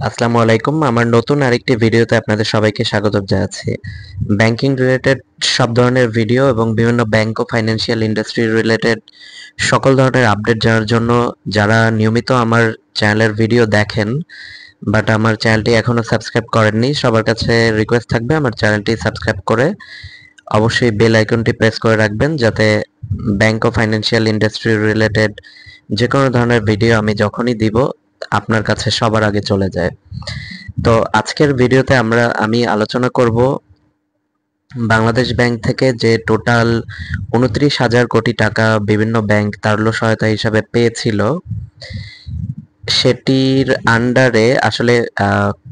আসসালামু আলাইকুম। আমার নতুন আরেকটি ভিডিওতে আপনাদের সবাইকে স্বাগত জানাচ্ছি। ব্যাংকিং রিলেটেড সব ধরনের ভিডিও এবং বিভিন্ন ব্যাংক ও ফাইন্যান্সিয়াল ইন্ডাস্ট্রি রিলেটেড সকল ধরনের আপডেট জানার জন্য যারা নিয়মিত আমার চ্যানেলের ভিডিও দেখেন বাট আমার চ্যানেলটি এখনো সাবস্ক্রাইব করেননি, সবার কাছে রিকোয়েস্ট থাকবে আমার চ্যানেলটি সাবস্ক্রাইব করে অবশ্যই বেল আইকনটি প্রেস করে রাখবেন, যাতে ব্যাংক ও ফাইন্যান্সিয়াল ইন্ডাস্ট্রি রিলেটেড যে কোনো ধরনের ভিডিও আমি যখনই দিব আপনার কাছে সবার আগে চলে যায়। তো আজকের ভিডিওতে আমি আলোচনা করব বাংলাদেশ ব্যাংক থেকে যে টোটাল ২৯,০০০ কোটি টাকা বিভিন্ন ব্যাংক তারল্য সহায়তা হিসাবে পেয়েছিল, সেটির আন্ডারে আসলে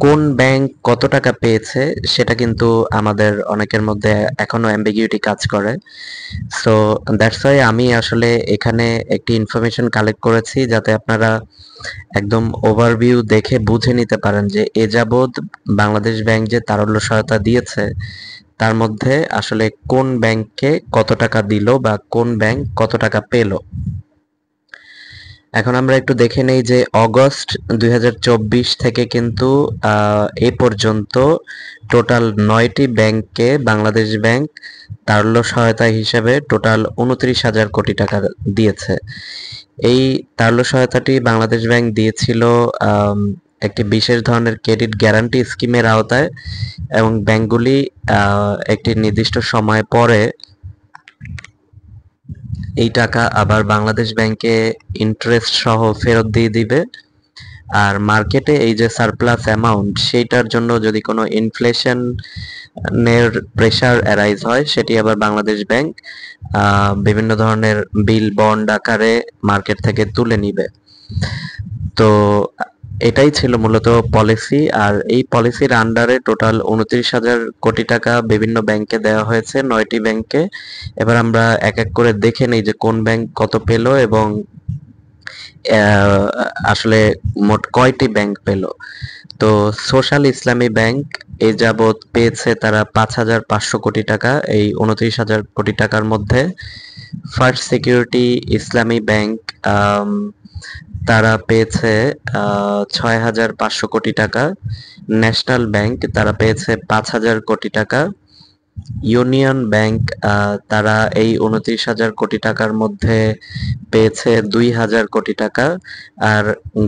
কোন ব্যাংক কত টাকা পেয়েছে সেটা কিন্তু আমাদের অনেকের মধ্যে এখনো অ্যাম্বিগুইটি কাজ করে। সো দ্যাটস ওয়াই আমি আসলে এখানে একটি ইনফরমেশন কালেক্ট করেছি, যাতে আপনারা একদম ওভারভিউ দেখে বুঝে নিতে পারেন যে এ যাবৎ বাংলাদেশ ব্যাংক যে তারল্য সহায়তা দিয়েছে তার মধ্যে আসলে কোন ব্যাংককে কত টাকা দিল বা কোন ব্যাংক কত টাকা পেল। এখন আমরা একটু দেখে নেই যে অগস্ট ২০২৪ থেকে কিন্তু এ পর্যন্ত টোটাল ৯টি ব্যাংককে বাংলাদেশ ব্যাংক তারল্য সহায়তা হিসেবে টোটাল ২৯,০০০ কোটি টাকা দিয়েছে। এই তারল্য সহায়তাটি বাংলাদেশ ব্যাংক দিয়েছিল একটি বিশেষ ধরনের ক্রেডিট গ্যারান্টি স্কিমের আওতায়, এবং ব্যাংকগুলি একটি নির্দিষ্ট সময় পরে এই টাকা আবার বাংলাদেশ ব্যাংকে ইন্টারেস্ট সহ ফেরত দিয়ে দিবে। আর মার্কেটে এই যে সারপ্লাস অ্যামাউন্ট, সেইটার জন্য যদি কোনো ইনফ্লেশনের প্রেসার অ্যারাইজ হয়, সেটি আবার বাংলাদেশ ব্যাংক বিভিন্ন ধরনের বিল বন্ড আকারে মার্কেট থেকে তুলে নিবে। তো এটাই ছিল মূলত পলিসি। আর এই পলিসির আন্ডারে টোটাল ২৯,০০০ কোটি টাকা বিভিন্ন ব্যাংকে দেওয়া হয়েছে, ৯টি ব্যাংকে। এবার আমরা এক এক করে দেখে নিই যে কোন ব্যাংক কত পেল এবং আসলে মোট কয়টি ব্যাংক পেল। তো সোশ্যাল ইসলামী ব্যাংক এ যাবৎ পেয়েছে তারা ৫,৫০০ কোটি টাকা এই ২৯,০০০ কোটি টাকার মধ্যে। ফার্স্ট সিকিউরিটি ইসলামী ব্যাংক তারা পেয়েছে ৬,৫০০ কোটি টাকা। ন্যাশনাল ব্যাংক তারা পেয়েছে ৫,০০০ কোটি টাকা। ইউনিয়ন ব্যাংক তারা এই ২৯,০০০ কোটি টাকার মধ্যে পেয়েছে ২,০০০ কোটি টাকা। আর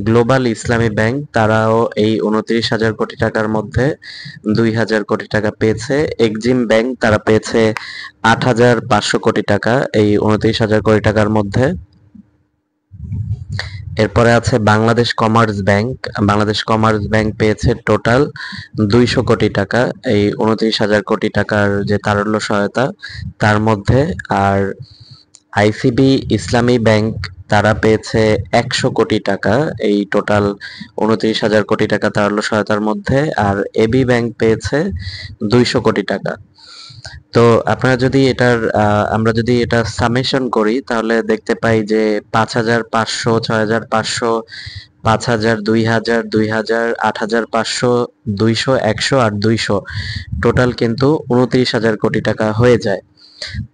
গ্লোবাল ইসলামী ব্যাংক তারাও এই ২৯,০০০ কোটি টাকার মধ্যে ২,০০০ কোটি টাকা পেয়েছে। এক্সিম ব্যাংক তারা পেয়েছে ৮,৫০০ কোটি টাকা এই ২৯,০০০ কোটি টাকার মধ্যে। এরপরে আছে Bangladesh commerce bank. Bangladesh commerce bank পেয়েছে টোটাল ২০০ কোটি টাকা এই ২৯,০০০ কোটি টাকার যে তারল্য সহায়তা তার মধ্যে। আর আইসিবি ইসলামী ব্যাংক তারা পেয়েছে ১০০ কোটি টাকা এই টোটাল ২৯,০০০ কোটি টাকা তারল্য সহায়তার মধ্যে। আর এবি ব্যাংক পেয়েছে ২০০ কোটি টাকা। তো আপনারা যদি আমরা যদি এটা সামেশন করি তাহলে দেখতে পাই যে ৫,৫০০, ৬,৫০০, ৫,০০০, ২,০০০, ২,০০০, ৮,৫০০, ২০০, ১০০ আর ২০০ টোটাল কিন্তু ২৯,০০০ কোটি টাকা হয়ে যায়।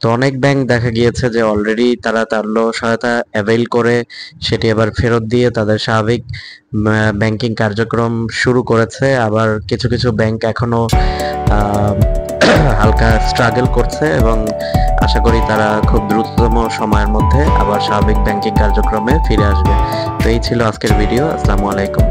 তো অনেক ব্যাংক দেখা গিয়েছে যে অলরেডি তারা তারল্য সহায়তা অ্যাভেল করে সেটি আবার ফেরত দিয়ে তাদের স্বাভাবিক ব্যাংকিং কার্যক্রম শুরু করেছে। আবার কিছু কিছু ব্যাংক এখনো হালকা স্ট্রাগল করছে, এবং আশা করি তারা খুব দ্রুততম সময়ের মধ্যে আবার স্বাভাবিক ব্যাংকিং কার্যক্রমে ফিরে আসবে। তো এই ছিল আজকের ভিডিও। আসসালামু আলাইকুম।